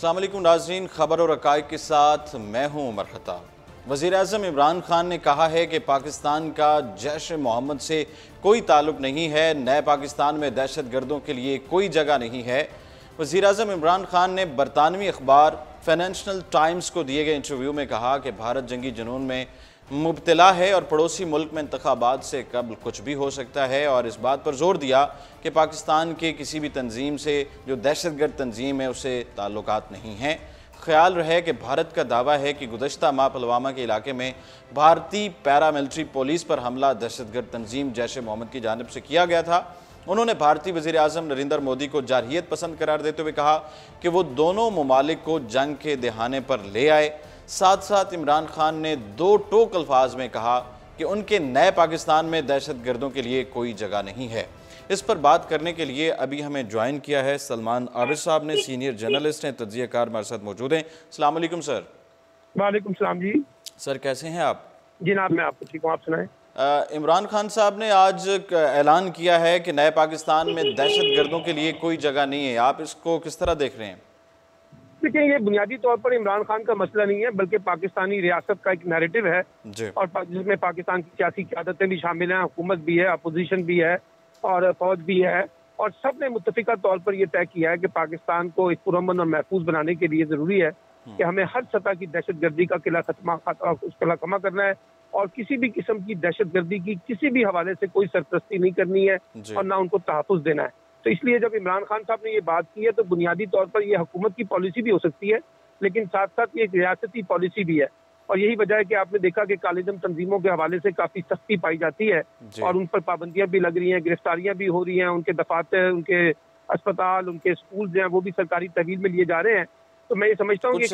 अस्सलाम वालेकुम नाज़रीन, खबर और हक़ाइक़ के साथ मैं हूँ उमर खत्ताब। वज़ीर-ए-आज़म इमरान खान ने कहा है कि पाकिस्तान का जैश मोहम्मद से कोई ताल्लुक़ नहीं है, नए पाकिस्तान में दहशत गर्दों के लिए कोई जगह नहीं है। वज़ीर-ए-आज़म इमरान खान ने बरतानवी अखबार फाइनेंशियल टाइम्स को दिए गए इंटरव्यू में कहा कि भारत जंगी जुनून में मुब्तला है और पड़ोसी मुल्क में इंतखाबात से कबल कुछ भी हो सकता है, और इस बात पर जोर दिया कि पाकिस्तान के किसी भी तंजीम से जो दहशतगर्द तंजीम है उससे ताल्लुकात नहीं हैं। ख्याल रहे कि भारत का दावा है कि गुज़श्ता माह पुलवामा के इलाके में भारतीय पैरामिलिट्री पुलिस पर हमला दहशतगर्द तंजीम जैश ए मोहम्मद की जानिब से किया गया था। उन्होंने भारतीय वज़ीर-ए-आज़म नरेंद्र मोदी को जारहियत पसंद करार देते हुए कहा कि वो दोनों ममालिक को जंग के दहाने पर ले आए। साथ साथ इमरान खान ने दो टोक अल्फाज में कहा कि उनके नए पाकिस्तान में दहशत गर्दों के लिए कोई जगह नहीं है। इस पर बात करने के लिए अभी हमें ज्वाइन किया है सलमान आबिद साहब ने, सीनियर जर्नलिस्ट हैं, तज्ज़ियाकार हमारे साथ मौजूद हैं। अस्सलाम वालेकुम सर। वालेकुम सलाम जी। सर कैसे हैं आप? जनाब मैं आपको ठीक हूँ, आप सुनाएं। इमरान खान साहब ने आज ऐलान किया है कि नए पाकिस्तान में दहशत गर्दों के लिए कोई जगह नहीं है, आप इसको किस तरह देख रहे हैं? देखिए, ये बुनियादी तौर पर इमरान खान का मसला नहीं है, बल्कि पाकिस्तानी रियासत का एक नैरेटिव है और जिसमें पाकिस्तान की सियासी क़यादतें भी शामिल हैं, हुकूमत भी है, अपोजिशन भी है और फौज भी है, और सब ने मुत्तफिका तौर पर यह तय किया है कि पाकिस्तान को एक पुरअमन और महफूज बनाने के लिए जरूरी है कि हमें हर सतह की दहशत गर्दी का किला खमा करना है और किसी भी किस्म की दहशत गर्दी की किसी भी हवाले से कोई सरपरस्ती नहीं करनी है और ना उनको तहफ़्फ़ुज़ देना है। तो इसलिए जब इमरान खान साहब ने ये बात की है तो बुनियादी तौर पर यह हुकूमत की पॉलिसी भी हो सकती है, लेकिन साथ साथ ये एक रियासती पॉलिसी भी है, और यही वजह है कि आपने देखा कि कालिजम तंजीमों के हवाले से काफी सख्ती पाई जाती है और उन पर पाबंदियां भी लग रही हैं, गिरफ्तारियां भी हो रही हैं, उनके दफातर, उनके अस्पताल, उनके स्कूल जो हैं वो भी सरकारी तहवील में लिए जा रहे हैं। तो मैं ये समझता हूँ कि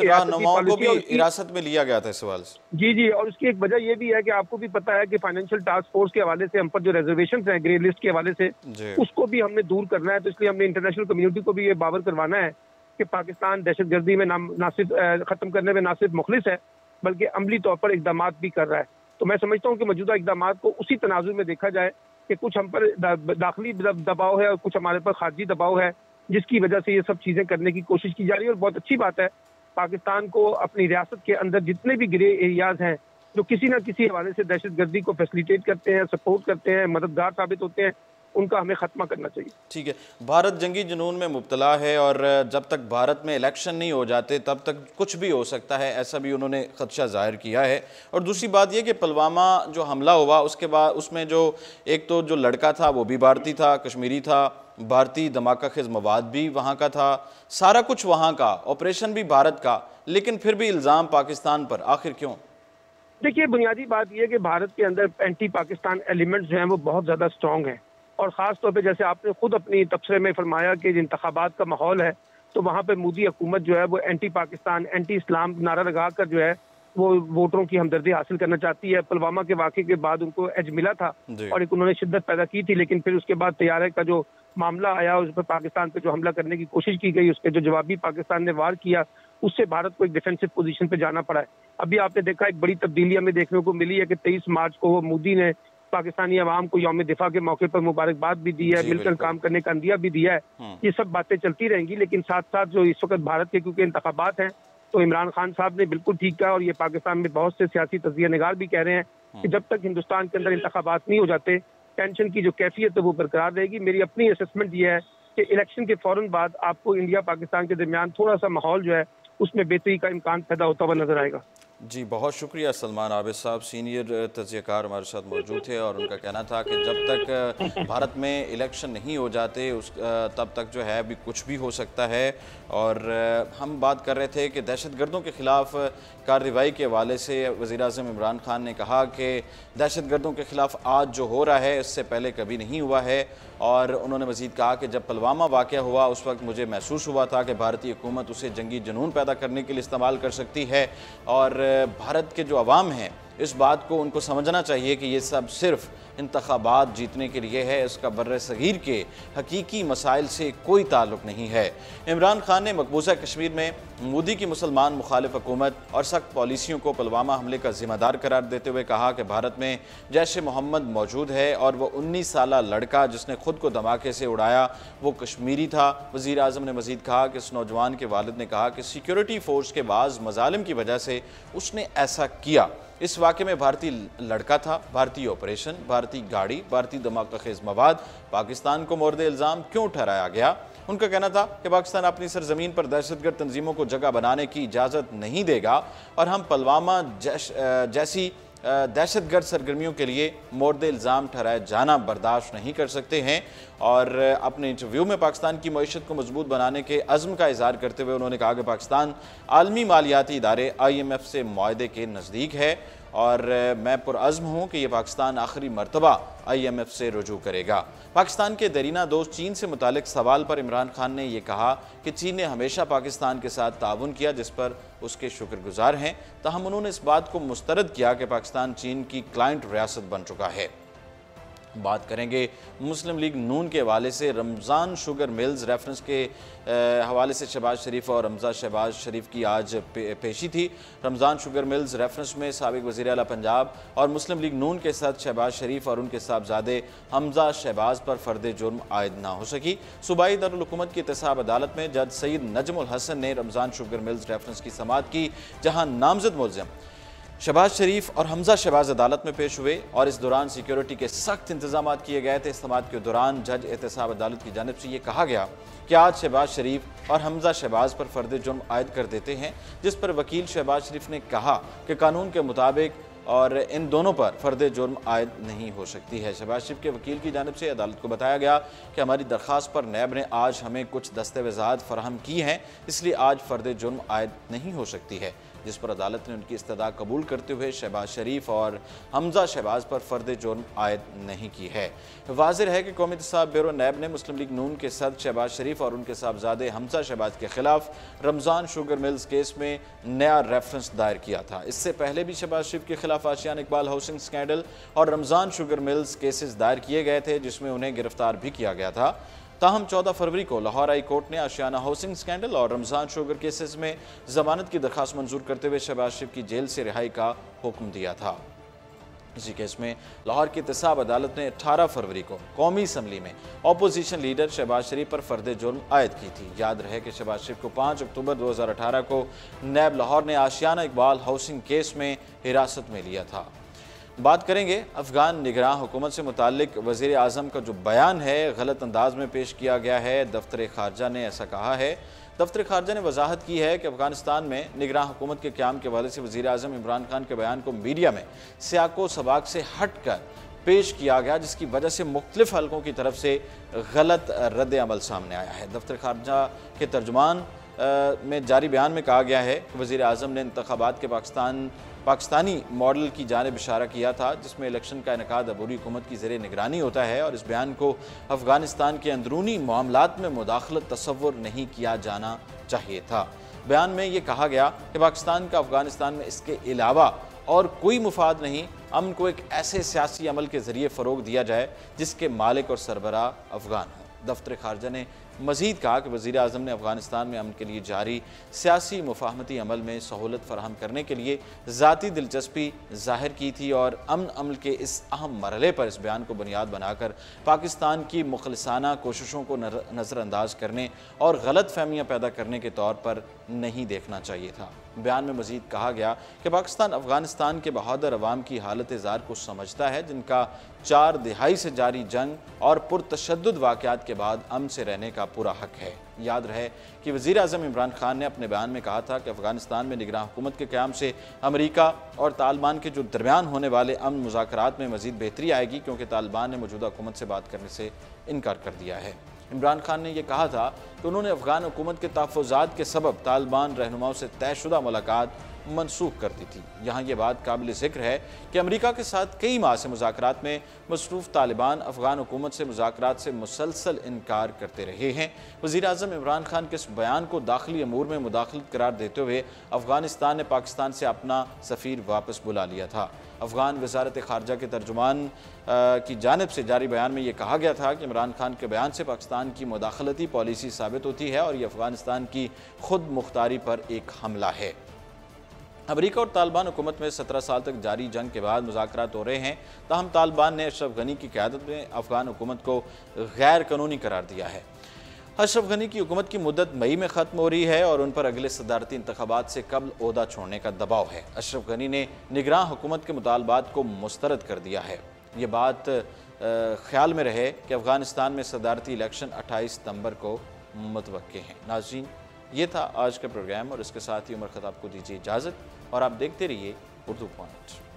हिरासत में लिया गया था इस सवाल से। जी, और उसकी एक वजह ये भी है कि आपको भी पता है कि फाइनेंशियल टास्क फोर्स के हवाले से हम पर जो रिजर्वेशन है ग्रे लिस्ट के हवाले से, उसको भी हमने दूर करना है। तो इसलिए हमने इंटरनेशनल कम्युनिटी को भी ये बावर करवाना है कि पाकिस्तान दहशतगर्दी में ना सिर्फ खत्म करने में ना सिर्फ मुखलिस है बल्कि अमली तौर पर इकदाम भी कर रहा है। तो मैं समझता हूँ कि मौजूदा इकदाम को उसी तनाजुर में देखा जाए कि कुछ हम पर दाखिली दबाव है और कुछ हमारे पर खारजी दबाव है, जिसकी वजह से ये सब चीजें करने की कोशिश की जा रही है। और बहुत अच्छी बात है, पाकिस्तान को अपनी रियासत के अंदर जितने भी ग्रे एरियाज हैं जो किसी न किसी हवाले से दहशतगर्दी को फैसिलिटेट करते हैं, सपोर्ट करते हैं, मददगार साबित होते हैं, उनका हमें खत्मा करना चाहिए। ठीक है, भारत जंगी जुनून में मुब्तला है और जब तक भारत में इलेक्शन नहीं हो जाते तब तक कुछ भी हो सकता है, ऐसा भी उन्होंने खदशा जाहिर किया है। और दूसरी बात यह कि पुलवामा जो हमला हुआ उसके बाद उसमें जो एक तो जो लड़का था वो भी भारतीय था, कश्मीरी था, भारतीय धमाका खेज मवाद भी वहाँ का था, सारा कुछ वहाँ का, ऑपरेशन भी भारत का, लेकिन फिर भी इल्ज़ाम पाकिस्तान पर, आखिर क्यों? देखिए, बुनियादी बात यह है कि भारत के अंदर एंटी पाकिस्तान एलिमेंट्स जो हैं वो बहुत ज़्यादा स्ट्रॉन्ग हैं, और ख़ास तौर पे जैसे आपने खुद अपनी तबसरे में फरमाया कि इंतखाबात का माहौल है तो वहाँ पे मोदी हुकूमत जो है वो एंटी पाकिस्तान, एंटी इस्लाम नारा लगा कर जो है वो वोटरों की हमदर्दी हासिल करना चाहती है। पुलवामा के वाक़े के बाद उनको एज मिला था और एक उन्होंने शिद्दत पैदा की थी, लेकिन फिर उसके बाद तैयारे का जो मामला आया, उस पर पाकिस्तान पे जो हमला करने की कोशिश की गई, उसके जो जवाबी पाकिस्तान ने वार किया, उससे भारत को एक डिफेंसिव पोजीशन पे जाना पड़ा है। अभी आपने देखा एक बड़ी तब्दीली हमें देखने को मिली है कि 23 मार्च को मोदी ने पाकिस्तानी अवाम को यौम दिफा के मौके पर मुबारकबाद भी दी है, मिलकर काम करने का अंदिया भी दिया है। ये सब बातें चलती रहेंगी, लेकिन साथ साथ जो इस वक्त भारत के क्योंकि इंतखाबात हैं तो इमरान खान साहब ने बिल्कुल ठीक कहा, और ये पाकिस्तान में बहुत से सियासी तज्जिया निगार भी कह रहे हैं कि जब तक हिंदुस्तान के अंदर इंतखाबात नहीं हो जाते टेंशन की जो कैफियत है वो बरकरार रहेगी। मेरी अपनी असेसमेंट ये है कि इलेक्शन के फौरन बाद आपको इंडिया पाकिस्तान के दरमियान थोड़ा सा माहौल जो है उसमें बेहतरी का इम्कान पैदा होता हुआ नजर आएगा। जी, बहुत शुक्रिया सलमान आबिद साहब, सीनियर तज्ज़ियाकार हमारे साथ मौजूद थे, और उनका कहना था कि जब तक भारत में इलेक्शन नहीं हो जाते तब तक जो है अभी कुछ भी हो सकता है। और हम बात कर रहे थे कि दहशतगर्दों के ख़िलाफ़ कार्रवाई के हवाले से वज़ीर-ए-आज़म इमरान खान ने कहा कि दहशतगर्दों के ख़िलाफ़ आज जो हो रहा है इससे पहले कभी नहीं हुआ है। और उन्होंने मज़ीद कहा कि जब पुलवामा वाक़या हुआ उस वक्त मुझे महसूस हुआ था कि भारतीय हुकूमत उसे जंगी जुनून पैदा करने के लिए इस्तेमाल कर सकती है, और भारत के जो अवाम हैं इस बात को उनको समझना चाहिए कि ये सब सिर्फ इंतखाबात जीतने के लिए है, इसका बर्र सगीर के हकीकी मसाइल से कोई ताल्लुक नहीं है। इमरान खान ने मकबूजा कश्मीर में मोदी की मुसलमान मुखालिफ हुकूमत और सख्त पॉलिसियों को पुलवामा हमले का जिम्मेदार करार देते हुए कहा कि भारत में जैश मोहम्मद मौजूद है और वह 19 साला लड़का जिसने खुद को धमाके से उड़ाया वो कश्मीरी था। वज़ीर आज़म ने मजीद कहा कि इस नौजवान के वालिद ने कहा कि सिक्योरिटी फोर्स के बाज़ मजालिम की वजह से उसने ऐसा किया। इस वाक़े में भारतीय लड़का था, भारतीय ऑपरेशन, भारतीय गाड़ी, भारतीय धमाका खेज मवाद पाकिस्तान को मोर्द इल्ज़ाम क्यों ठहराया गया। उनका कहना था कि पाकिस्तान अपनी सरजमीन पर दहशतगर्द तंजीमों को जगह बनाने की इजाज़त नहीं देगा और हम पुलवामा जैसी दहशतगर्द सरगर्मियों के लिए मोर्द इल्ज़ाम ठहराया जाना बर्दाश्त नहीं कर सकते हैं। और अपने इंटरव्यू में पाकिस्तान की मईशत को मजबूत बनाने के अज़्म का इज़हार करते हुए उन्होंने कहा कि पाकिस्तान आलमी मालियाती इदारे IMF से मुआहदे के नज़दीक है और मैं पुरअज़्म हूँ कि यह पाकिस्तान आखिरी मरतबा IMF से रुजू करेगा। पाकिस्तान के दरीना दोस्त चीन से मुतालिक सवाल पर इमरान खान ने यह कहा कि चीन ने हमेशा पाकिस्तान के साथ ताउन किया जिस पर उसके शुक्रगुजार हैं। ताहम उन्होंने इस बात को मुस्तरद किया कि पाकिस्तान चीन की क्लाइंट रियासत बन चुका है। बात करेंगे मुस्लिम लीग नून के हवाले से। रमज़ान शुगर मिल्स रेफरेंस के हवाले से शहबाज शरीफ और हमजा शहबाज शरीफ की आज पेशी थी। रमज़ान शुगर मिल्स रेफरेंस में साबिक वज़ीर आला पंजाब और मुस्लिम लीग नून के साथ शहबाज शरीफ और उनके साहबजादे हमजा शहबाज पर फ़र्द जुर्म आयद ना हो सकी। सूबाई दारुल हुकूमत की एहतसाब अदालत में जज सईद नजमुल हसन ने रमज़ान शुगर मिल्स रेफरेंस की समाअत की, जहाँ नामजद मुलज़िम शहबाज शरीफ और हमजा शहबाज अदालत में पेश हुए और इस दौरान सिक्योरिटी के सख्त इंतजाम किए गए थे। समाअत के दौरान जज एहतसाब अदालत की जानिब से ये कहा गया कि आज शहबाज शरीफ और हमजा शहबाज पर फ़र्द जुर्म आयद कर देते हैं, जिस पर वकील शहबाज शरीफ ने कहा कि कानून के मुताबिक और इन दोनों पर फ़र्द जुर्म आयद नहीं हो सकती है। शहबाज शरीफ के वकील की जानिब से अदालत को बताया गया कि हमारी दरख्वास्त पर नैब ने आज हमें कुछ दस्तावेज़ात फराहम की हैं, इसलिए आज फ़र्द जुर्म आयद नहीं हो सकती है, जिस पर अदालत ने उनकी इस्तदा कबूल करते हुए शहबाज शरीफ और हमजा शहबाज पर फ़र्द जुर्म आयद नहीं की है। वाज़िह है कि कौमी एहतसाब ब्यूरो नैब ने मुस्लिम लीग नून के सदर शहबाज शरीफ और उनके साहबजादे हमजा शहबाज के खिलाफ रमज़ान शुगर मिल्स केस में नया रेफरेंस दायर किया था। इससे पहले भी शहबाज शरीफ के खिलाफ आशियान इकबाल हाउसिंग स्कैंडल और रमज़ान शुगर मिल्स केसेस दायर किए गए थे, जिसमें उन्हें गिरफ्तार भी किया गया था। ताहम 14 फरवरी को लाहौर हाई कोर्ट ने आशियाना हाउसिंग स्कैंडल और रमज़ान शुगर केसेस में जमानत की दरख्वास्त मंजूर करते हुए शहबाज शरीफ की जेल से रिहाई का हुक्म दिया था। इसी केस में लाहौर की एहतसाब अदालत ने 18 फरवरी को कौमी असम्बली में अपोजिशन लीडर शहबाज शरीफ पर फ़र्द जुर्म आयद की थी। याद रहे कि शहबाज शरीफ को 5 अक्टूबर 2018 को नैब लाहौर ने आशियाना इकबाल हाउसिंग केस में हिरासत में लिया था। बात करेंगे अफ़गान निगरान हुकूमत से मुताल्लिक वज़ीर आज़म का जो बयान है गलत अंदाज में पेश किया गया है। दफ्तर ख़ारजा ने ऐसा कहा है। दफ्तर ख़ारजा ने वजाहत की है कि अफ़गानिस्तान में निगरान हुकूमत के क़याम के हवाले से वज़ीर आज़म इमरान खान के बयान को मीडिया में सियाको सबाक से हट कर पेश किया गया, जिसकी वजह से मुख्तलिफ हलकों की तरफ से गलत रद्द अमल सामने आया है। दफ्तर ख़ारजा के तर्जुमान में जारी बयान में कहा गया है कि वज़ीर आज़म ने इंतख़ाबात के पाकिस्तानी मॉडल की जानिब इशारा किया था, जिसमें इलेक्शन का इनेकाद अबूरी हुकूमत की ज़ेरे निगरानी होता है और इस बयान को अफ़गानिस्तान के अंदरूनी मामलात में मुदाखलत तसव्वुर नहीं किया जाना चाहिए था। बयान में ये कहा गया कि पाकिस्तान का अफ़गानिस्तान में इसके अलावा और कोई मुफाद नहीं, अमन को एक ऐसे सियासी अमल के ज़रिए फ़रोग दिया जाए जिसके मालिक और सरबराह अफ़गान हों। दफ्तर ख़ारजा ने मज़ीद कहा कि वज़ीर आज़म ने अफ़गानिस्तान में अमन के लिए जारी सियासी मुफाहमती अमल में सहूलत फराहम करने के लिए ज़ाती दिलचस्पी ज़ाहिर की थी और अमन अमल के इस अहम मरहले पर इस बयान को बुनियाद बनाकर पाकिस्तान की मुखलिसाना कोशिशों को नज़रअंदाज करने और गलत फहमियाँ पैदा करने के तौर पर नहीं देखना चाहिए था। बयान में मज़ीद कहा गया कि पाकिस्तान अफ़गानिस्तान के बहादुर अवाम की हालत ज़ार को समझता है, जिनका 4 दिहाई से जारी जंग और पुरतशद्दुद वाक़यात के बाद अमन से रहने का पूरा हक है। याद रहे कि वज़ीर आज़म इमरान खान ने अपने बयान में कहा था कि अफ़गानिस्तान में निगरान हुकूमत के क़याम से अमरीका और तालिबान के जो दरमियान होने वाले अमन मुज़ाकरात में मज़ीद बेहतरी आएगी, क्योंकि तालिबान ने मौजूदा हुकूमत से बात करने से इनकार कर दिया है। इमरान खान ने यह कहा था कि उन्होंने अफ़गान हुकूमत के तहफ़्फ़ुज़ात के सबब तालिबान रहनुमाओं से तयशुदा मुलाकात मनसूख कर दी थी। यहाँ ये बात काबिल ज़िक्र है कि अमेरिका के साथ कई माह से मुज़ाकरात में मसरूफ़ तालिबान अफ़गान हुकूमत से मुज़ाकरात से मुसलसल इनकार करते रहे हैं। वज़ीर-ए-आज़म इमरान खान के इस बयान को दाखिली अमूर में मुदाखलत करार देते हुए अफ़गानिस्तान ने पाकिस्तान से अपना सफ़ीर वापस बुला लिया था। अफ़गान वज़ारत ख़ारजा के तर्जुमान की जानिब से जारी बयान में ये कहा गया था कि इमरान खान के बयान से पाकिस्तान की मुदाखलती पॉलिसी साबित होती है और ये अफ़गानिस्तान की खुद मुख्तारी पर एक हमला है। अमेरिका और तालिबान हुकूमत में 17 साल तक जारी जंग के बाद मुज़ाकरात हो रहे हैं, ताहम तालिबान ने अशरफ गनी की क़यादत में अफ़गान हुकूमत को गैर कानूनी करार दिया है। अशरफ गनी की हुकूमत की मुद्दत मई में ख़त्म हो रही है और उन पर अगले सदारती इंतखाबात से कबल ओहदा छोड़ने का दबाव है। अशरफ गनी ने निगरान हुकूमत के मुतालबात को मुस्तरद कर दिया है। ये बात ख्याल में रहे कि अफ़गानिस्तान में सदारती इलेक्शन 28 सितंबर को मुतवक्के हैं। नाज़रीन, ये था आज का प्रोग्राम और इसके साथ ही उमर ख़त्ताब को दीजिए इजाज़त और आप देखते रहिए उर्दू पॉइंट।